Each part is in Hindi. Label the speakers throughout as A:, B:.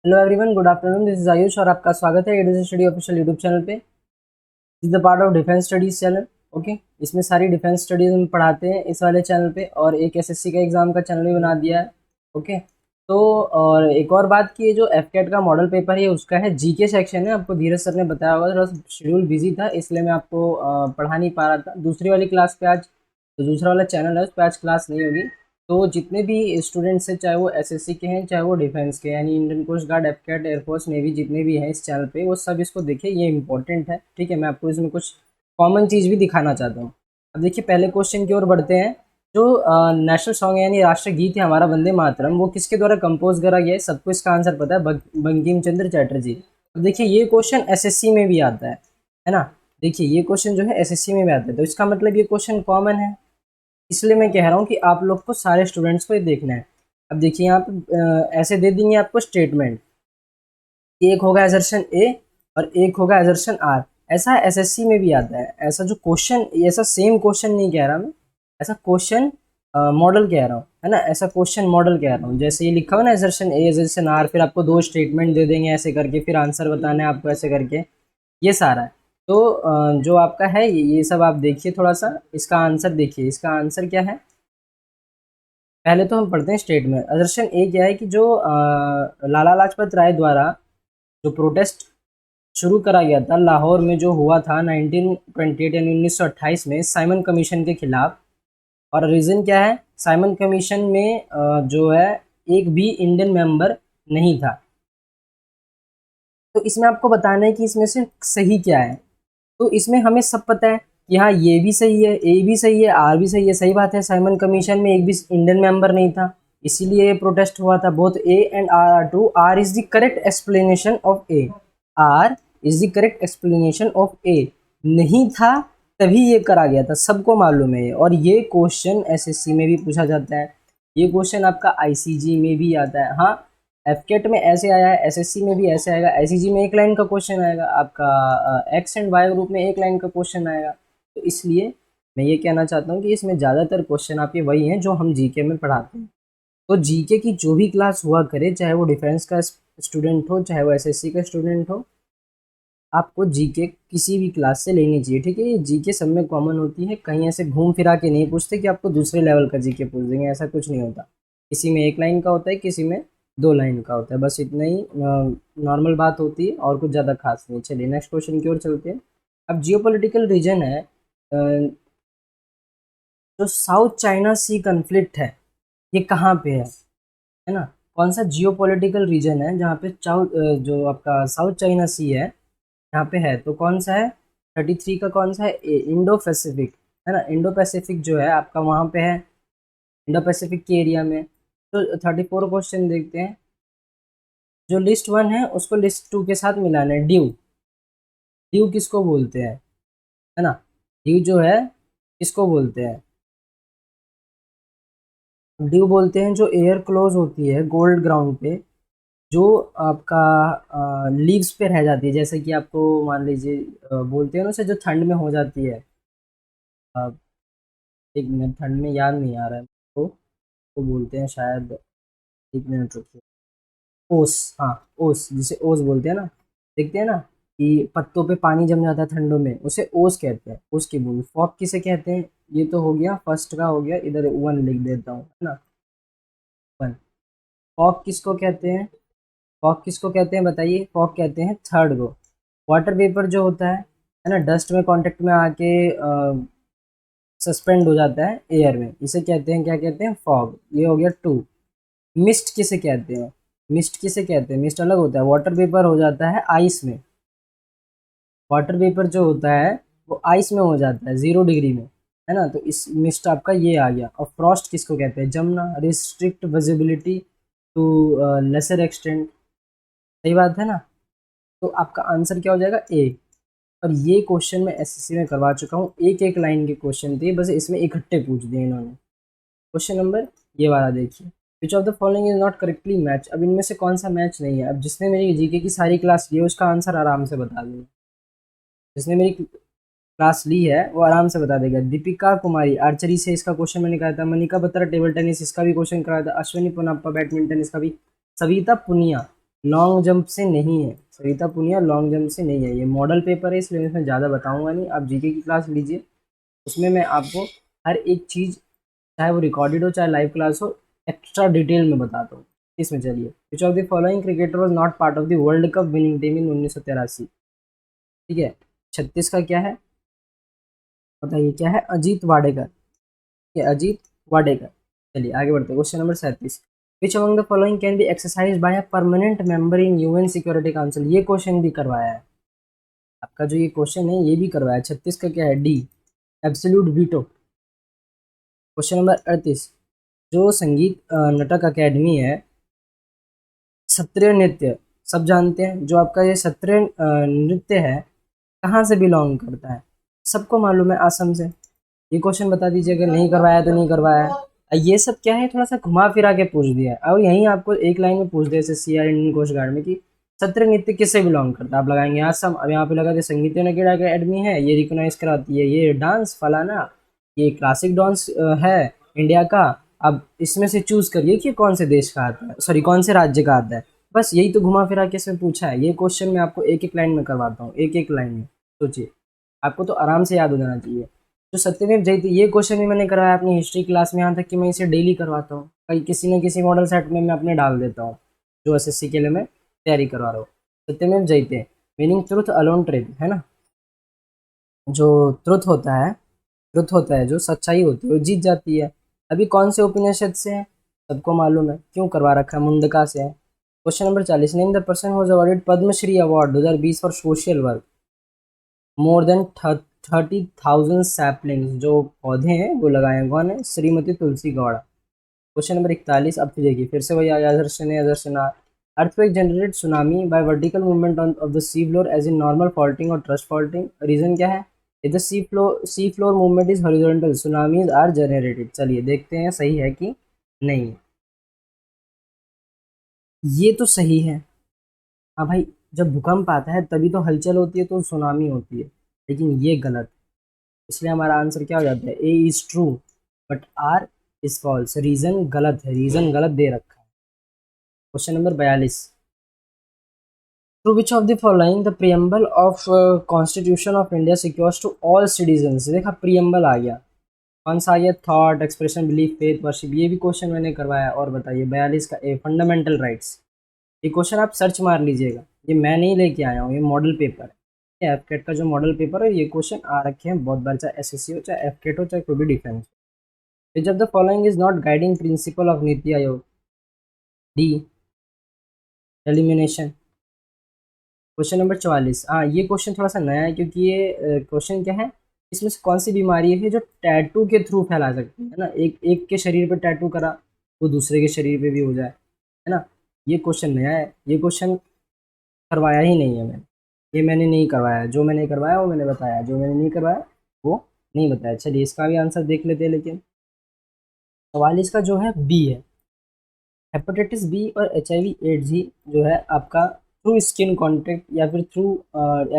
A: Hello everyone, good afternoon. This is Ayush और आपका स्वागत है education study official YouTube channel पे। Is the part of defence studies channel. Okay, इसमें सारी डिफेंस स्टडीज हम पढ़ाते हैं इस वाले चैनल पे, और एक एसएससी का एग्जाम का चैनल भी बना दिया है। ओके, तो और एक और बात की, जो एफकेट का मॉडल पेपर है उसका है जीके सेक्शन है। आपको धीरज सर ने बताया होगा, थोड़ा शेड्यूल बिजी था इसलिए मैं आपको पढ़ा नहीं पा रहा था। दूसरी वाली क्लास पे आज, तो दूसरा वाला चैनल है उस पर आज क्लास नहीं होगी। तो जितने भी स्टूडेंट्स हैं, चाहे वो एसएससी के हैं चाहे वो डिफेंस के, यानी Indian coast guard, AFCAT, air force, navy, जितने भी हैं इस चैनल पे, वो सब इसको देखिए, ये इंपॉर्टेंट है। ठीक है, मैं आपको इसमें कुछ कॉमन चीज़ भी दिखाना चाहता हूँ। अब देखिए, पहले क्वेश्चन की ओर बढ़ते हैं। जो नेशनल सॉन्ग यानी राष्ट्रगीत है हमारा वंदे मातरम, वो किसके द्वारा कंपोज करा गया है? सबको इसका आंसर पता है, बंकिम चंद्र चटर्जी। अब देखिए, ये क्वेश्चन एसएससी में भी आता है ना। देखिए, ये क्वेश्चन जो है एसएससी में भी आता है, तो इसका मतलब ये क्वेश्चन कॉमन है। इसलिए मैं कह रहा हूँ कि आप लोग को, सारे स्टूडेंट्स को ये देखना है। अब देखिए, यहाँ पे ऐसे दे देंगे आपको स्टेटमेंट, एक होगा एजर्शन ए और एक होगा एजर्शन आर। ऐसा एसएससी में भी आता है। ऐसा जो क्वेश्चन, ऐसा सेम क्वेश्चन नहीं कह रहा मैं, ऐसा क्वेश्चन मॉडल कह रहा हूँ, है ना। ऐसा क्वेश्चन मॉडल कह रहा हूँ। जैसे ये लिखा हुआ ना, एजर्शन ए एजर्शन आर, फिर आपको दो स्टेटमेंट दे देंगे ऐसे करके, फिर आंसर बताना है आपको ऐसे करके, ये सारा है। तो जो आपका है ये सब आप देखिए थोड़ा सा, इसका आंसर देखिए। इसका आंसर क्या है, पहले तो हम पढ़ते हैं स्टेटमेंट। असर्शन ए क्या है कि जो लाला लाजपत राय द्वारा जो प्रोटेस्ट शुरू करा गया था लाहौर में, जो हुआ था 1928 यानी 1928 में, साइमन कमीशन के खिलाफ। और रीज़न क्या है, साइमन कमीशन में जो है एक भी इंडियन मेंबर नहीं था। तो इसमें आपको बताना है कि इसमें से सही क्या है। तो इसमें हमें सब पता है कि हाँ, ये भी सही है, ए भी सही है, आर भी सही है। सही बात है, साइमन कमीशन में एक भी इंडियन मेंबर नहीं था, इसीलिए ये प्रोटेस्ट हुआ था। Both A and R are true. R is the correct explanation of A. R is the correct explanation of A. नहीं था तभी ये करा गया था, सबको मालूम है ये। और ये क्वेश्चन एसएससी में भी पूछा जाता है, ये क्वेश्चन आपका आईसीजी में भी आता है। हाँ, एफकेट में ऐसे आया है, एसएससी में भी ऐसे आएगा, आईसीजी में एक लाइन का क्वेश्चन आएगा, आपका एक्स एंड वाई ग्रुप में एक लाइन का क्वेश्चन आएगा। तो इसलिए मैं ये कहना चाहता हूँ कि इसमें ज़्यादातर क्वेश्चन आपके वही हैं जो हम जीके में पढ़ाते हैं। तो जीके की जो भी क्लास हुआ करे, चाहे वो डिफेंस का स्टूडेंट हो चाहे वो एसएससी का स्टूडेंट हो, आपको जीके किसी भी क्लास से लेनी चाहिए। ठीक है, ये जीके सब में कॉमन होती है, कहीं ऐसे घूम फिरा के नहीं पूछते कि आपको दूसरे लेवल का जीके पूछ देंगे, ऐसा कुछ नहीं होता। किसी में एक लाइन का होता है, किसी में दो लाइन का होता है, बस इतना ही नॉर्मल बात होती है, और कुछ ज़्यादा खास नहीं। चलिए नेक्स्ट क्वेश्चन की ओर चलते हैं। अब जियोपॉलिटिकल रीजन है, जो साउथ चाइना सी कन्फ्लिक्ट है, ये कहाँ पे है ना। कौन सा जियोपॉलिटिकल रीजन है जहाँ पे जो आपका साउथ चाइना सी है यहाँ पे है, तो कौन सा है? 33 का कौन सा है? इंडो पैसिफिक, है ना। इंडो पैसिफिक जो है आपका वहाँ पे है, इंडो पैसिफिक के एरिया में। तो 34 क्वेश्चन देखते हैं। जो लिस्ट वन है उसको लिस्ट टू के साथ मिलाना है। ड्यू, ड्यू किसको बोलते हैं, है ना। ड्यू जो है किसको बोलते हैं? ड्यू बोलते हैं जो एयर क्लोज होती है गोल्ड ग्राउंड पे, जो आपका लीव्स पे रह जाती है। जैसे कि आपको मान लीजिए बोलते हैं ना उसे, जो ठंड में हो जाती है। अ, एक मिनट, ठंड में याद नहीं आ रहा है तो बोलते हैं शायद, एक मिनट रुकिए। ओस, हाँ, ओस, जिसे ओस बोलते हैं ना। देखते हैं ना कि पत्तों पे पानी जम जाता है ठंडों में, उसे ओस कहते हैं, ओस की बूंद। फॉग किसे कहते हैं? ये तो हो गया फर्स्ट का, हो गया, इधर वन लिख देता हूँ, है ना, वन। फॉग किसको कहते हैं? फॉग किसको कहते हैं बताइए? फॉग कहते हैं थर्ड को। वाटर वेपर जो होता है ना, डस्ट में कांटेक्ट में आके सस्पेंड हो जाता है एयर में, इसे कहते हैं, क्या कहते हैं? फॉग। ये हो गया टू। मिस्ट किसे कहते हैं? मिस्ट किसे कहते हैं? मिस्ट अलग होता है। वाटर वेपर हो जाता है आइस में, वाटर वेपर जो होता है वो आइस में हो जाता है 0 डिग्री में, है ना। तो इस मिस्ट आपका ये आ गया। और फ्रॉस्ट किसको कहते हैं? जमना, restrict visibility to lesser extent. सही बात है ना। तो आपका आंसर क्या हो जाएगा? ए। और ये क्वेश्चन मैं एसएससी में करवा चुका हूँ, एक एक लाइन के क्वेश्चन थे, बस इसमें इकट्ठे पूछ दिए इन्होंने। क्वेश्चन नंबर ये वाला देखिए, विच of the following is not correctly match. अब इनमें से कौन सा मैच नहीं है? अब जिसने मेरी जीके की सारी क्लास ली है उसका आंसर आराम से बता देगा, जिसने मेरी क्लास ली है वो आराम से बता देगा। दीपिका कुमारी आर्चरी से, इसका क्वेश्चन मैंने कहा था। मनिका बत्रा टेबल टेनिस, इसका भी क्वेश्चन कराया था। अश्विनी पोनाप्पा बैडमिंटन, इसका भी। सविता पुनिया, लॉन्ग जंप से नहीं है, सरिता पुनिया लॉन्ग जंप से नहीं है। ये मॉडल पेपर है इसलिए मैं इसमें ज़्यादा बताऊंगा नहीं, आप जीके की क्लास लीजिए, उसमें मैं आपको हर एक चीज़, चाहे वो रिकॉर्डेड हो चाहे लाइव क्लास हो, एक्स्ट्रा डिटेल में बताता हूँ। इसमें चलिए, which of the following cricketer was not part of the world cup winning team in 1983। ठीक है, 36 का क्या है बताइए, क्या है? अजीत वाडेकर। ठीक है, अजीत वाडेकर। चलिए आगे बढ़ते हैं, question number 37। Which among the following can be exercise by a permanent member in UN security council. ये क्वेश्चन भी करवाया है आपका, जो ये क्वेश्चन है ये भी करवाया है। 36 का क्या है? D, absolute veto. Question number 38। जो संगीत नाटक अकेडमी है, सत्रीय नृत्य, सब जानते हैं, जो आपका ये सत्रीय नृत्य है कहाँ से बिलोंग करता है? सबको मालूम है, असम से। ये क्वेश्चन बता दीजिए, अगर नहीं करवाया तो नहीं करवाया है। ये सब क्या है, थोड़ा सा घुमा फिरा के पूछ दिया है। और यहीं आपको एक लाइन में पूछ दिया जैसे CR इंडियन कोस्ट गार्ड में कि सत्रीय नृत्य किससे बिलोंग करता है, आप लगाएंगे असम। अब यहाँ पे लगा दे संगीत नकेड़ा अकेडमी है, ये रिकोगनाइज कराती है, ये डांस फलाना, ये क्लासिक डांस है इंडिया का। अब इसमें से चूज करिए कि कौन से देश का आता है, सॉरी कौन से राज्य का आता है। बस यही तो घुमा फिरा के इसमें पूछा है। ये क्वेश्चन मैं आपको एक एक लाइन में करवाता हूँ, एक एक लाइन में सोचिए, आपको तो आराम से याद हो जाना चाहिए। जो सत्यमेव जयते, ये क्वेश्चन भी मैंने करवाया अपनी हिस्ट्री क्लास में, यहाँ तक कि मैं इसे डेली करवाता हूँ, कहीं किसी न किसी मॉडल सेट में मैं अपने डाल देता हूँ, जो SSC के लिए मैं तैयारी करवा रहा हूँ। सत्यमेव जयते मीनिंग ट्रुथ अलोन ट्रेड, है ना। जो ट्रुथ होता है, जो सच्चाई होती है वो जीत जाती है। अभी कौन से उपनिषद से है, सबको मालूम है, क्यों करवा रखा है, मुंडका से है। Question number 40। Name the person was awarded Padmashri award 2020 for social work. More than 30,000 saplings, जो पौधे हैं वो लगाए हैं, कौन है? श्रीमती तुलसी गौड़ा। Question number 41। अब देखिए फिर से वही आ गया, अदर्शना। Earthquake generated tsunami by vertical movement of the sea floor as in normal faulting और ट्रस्ट फॉल्टिंग। रीजन क्या है? If the sea floor movement is horizontal tsunamis are generated. चलिए देखते हैं सही है कि नहीं। ये तो सही है, हाँ भाई, जब भूकंप आता है तभी तो हलचल होती है, तो सुनामी होती है। लेकिन ये गलत, इसलिए हमारा आंसर क्या हो जाता है? A is true but R is false. Reason गलत है, रीजन गलत दे रखा है। Question number 42। Through which of the following the preamble of constitution of India secures to all citizens. देखा प्रियम्बल आ गया, कौन सा आ गया? Thought, expression, belief, faith, worship. ये भी क्वेश्चन मैंने करवाया। और बताइए 42 का ए, फंडामेंटल राइट्स। ये क्वेश्चन आप सर्च मार लीजिएगा, ये मैं नहीं लेके आया हूँ, ये मॉडल पेपर है, एफकेट का जो मॉडल पेपर है, ये क्वेश्चन आ रखे हैं बहुत बार, चाहे SSC हो चाहे एफकेट हो चाहे कोई भी defence. Which of the following is not guiding principle of NITI Aayog? D, elimination. Question number 44। हाँ ये क्वेश्चन थोड़ा सा नया है, क्योंकि ये क्वेश्चन क्या है, इसमें से कौन सी बीमारी है जो टैटू के थ्रू फैला सकती है ना, एक एक के शरीर पे टैटू करा वो दूसरे के शरीर पे भी हो जाए, है ना। ये क्वेश्चन नया है, ये क्वेश्चन करवाया ही नहीं है मैंने, ये मैंने नहीं करवाया, जो मैंने करवाया वो मैंने बताया, जो मैंने नहीं करवाया वो नहीं बताया। चलिए इसका भी आंसर देख लेते हैं। लेकिन 44 का जो है बी है, हेपेटाइटिस बी और HIV एड्स ही जो है आपका थ्रू स्किन कांटेक्ट या फिर थ्रू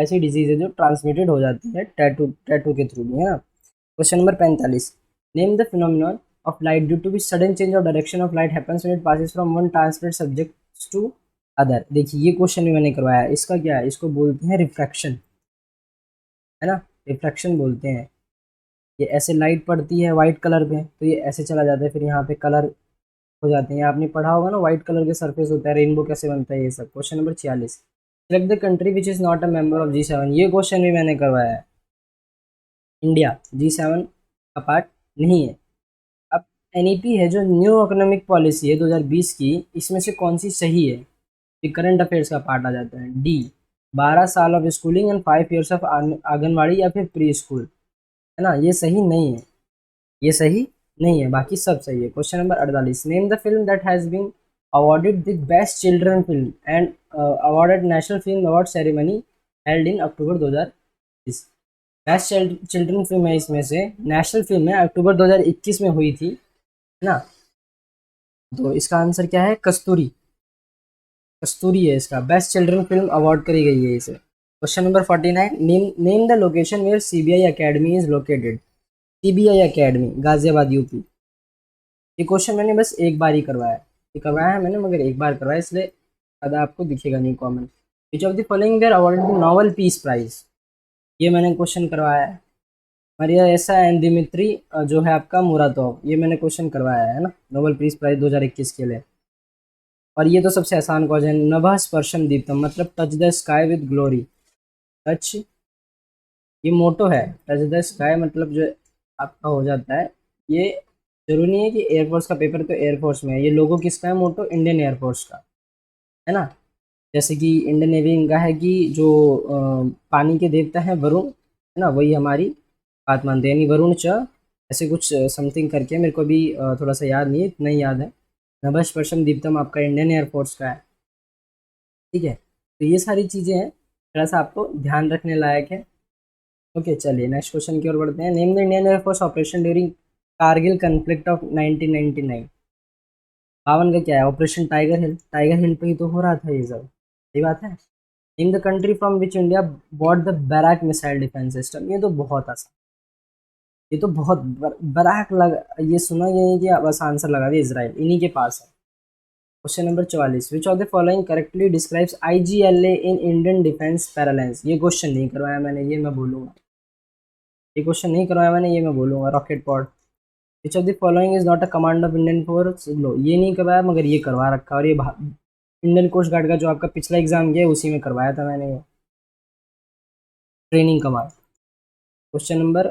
A: ऐसी डिजीज है जो ट्रांसमिटेड हो जाती है टैटू टैटू के थ्रू भी, है ना। Question number 45। Name the phenomenon of light due to which sudden change of direction of light happens when it passes from one transmitted subject to other. देखिए ये क्वेश्चन भी मैंने करवाया है, इसका क्या है, इसको बोलते हैं रिफ्रैक्शन, है ना, रिफ्रैक्शन बोलते हैं। ये ऐसे लाइट पड़ती है वाइट कलर पे तो ये ऐसे चला जाता है, फिर यहाँ पे कलर हो जाते हैं। आपने पढ़ा होगा ना, व्हाइट कलर के सरफेस होता है, रेनबो कैसे बनता है, ये सब। Question number 46। Select the country which is not a member of G7। ये क्वेश्चन भी मैंने करवाया है, इंडिया G7 का पार्ट नहीं है। अब NEP है जो न्यू इकोनॉमिक पॉलिसी है 2020 की, इसमें से कौन सी सही है? ये करंट अफेयर्स का पार्ट आ जाता है। डी, 12 साल of schooling and 5 years of anganwadi या फिर प्री स्कूल, है ना। ये सही नहीं है, ये सही नहीं है, बाकी सब सही है। Question number 48। Name the film that has been awarded the best children film and awarded national film award ceremony held in October 2020। Best children film है, इसमें से नेशनल फिल्म है, अक्टूबर 2021 में हुई थी, है ना। तो इसका आंसर क्या है? कस्तूरी, कस्तूरी है इसका, बेस्ट चिल्ड्रन फिल्म अवार्ड करी गई है इसे। Question number 49। Name the location where CBI academy is located. CBI academy Ghaziabad UP। ये क्वेश्चन मैंने बस एक बार ही करवाया है, ये करवाया है मैंने मगर एक बार करवाया, इसलिए ज़्यादा आपको दिखेगा नहीं common. Which of the following were awarded the Nobel peace prize, ये मैंने क्वेश्चन करवाया है। मरिया ऐसा एंड दिमित्री जो है आपका मुरादोव, ये मैंने क्वेश्चन करवाया है ना, नोबेल पीस प्राइज 2021 के लिए। और ये तो सबसे आसान क्वेश्चन, नभः स्पर्शम दीप्तम मतलब touch the sky with glory. Touch, ये मोटो है, टच द स्काई मतलब जो आपका हो जाता है, ये जरूरी नहीं है कि एयरफोर्स का पेपर तो एयरफोर्स में है, ये लोगो किसका है, मोटो इंडियन एयरफोर्स का है ना। जैसे कि इंडियन नेवी का है कि जो पानी के देवता हैं वरुण, है ना, वही हमारी बात मानते हैं, यानी वरुण च, ऐसे कुछ समथिंग करके, मेरे को भी थोड़ा सा याद नहीं है, इतना ही याद है। नभः स्पर्शम दीप्तम आपका इंडियन एयरफोर्स का है, ठीक है। तो ये सारी चीज़ें हैं, थोड़ा सा आपको ध्यान रखने लायक है। ओके, चलिए नेक्स्ट क्वेश्चन की ओर बढ़ते हैं। Name the Indian air force operation during Kargil conflict of 1999। 52 का क्या है, ऑपरेशन टाइगर हिल, टाइगर हिल पे ही तो हो रहा था ये सब, सही बात है। In the country from which India bought the बैराक missile defence system, ये तो बहुत आसान, ये तो बहुत बैराक लग, ये सुना ये है कि बस आंसर लगा दिया, इजराइल इन्हीं के पास है। Question number 44, which of the following correctly describes IGLA in Indian defence parlance, ये क्वेश्चन नहीं करवाया मैंने, ये मैं बोलूंगा, ये क्वेश्चन नहीं करवाया मैंने, ये मैं बोलूंगा। Rocket pod, which of the following is not a command of Indian force, लो ये नहीं करवाया, मगर ये करवा रखा, और ये इंडियन कोस्ट गार्ड का जो आपका पिछला एग्जाम गया उसी में करवाया था मैंने ये, ट्रेनिंग कमांड। Question number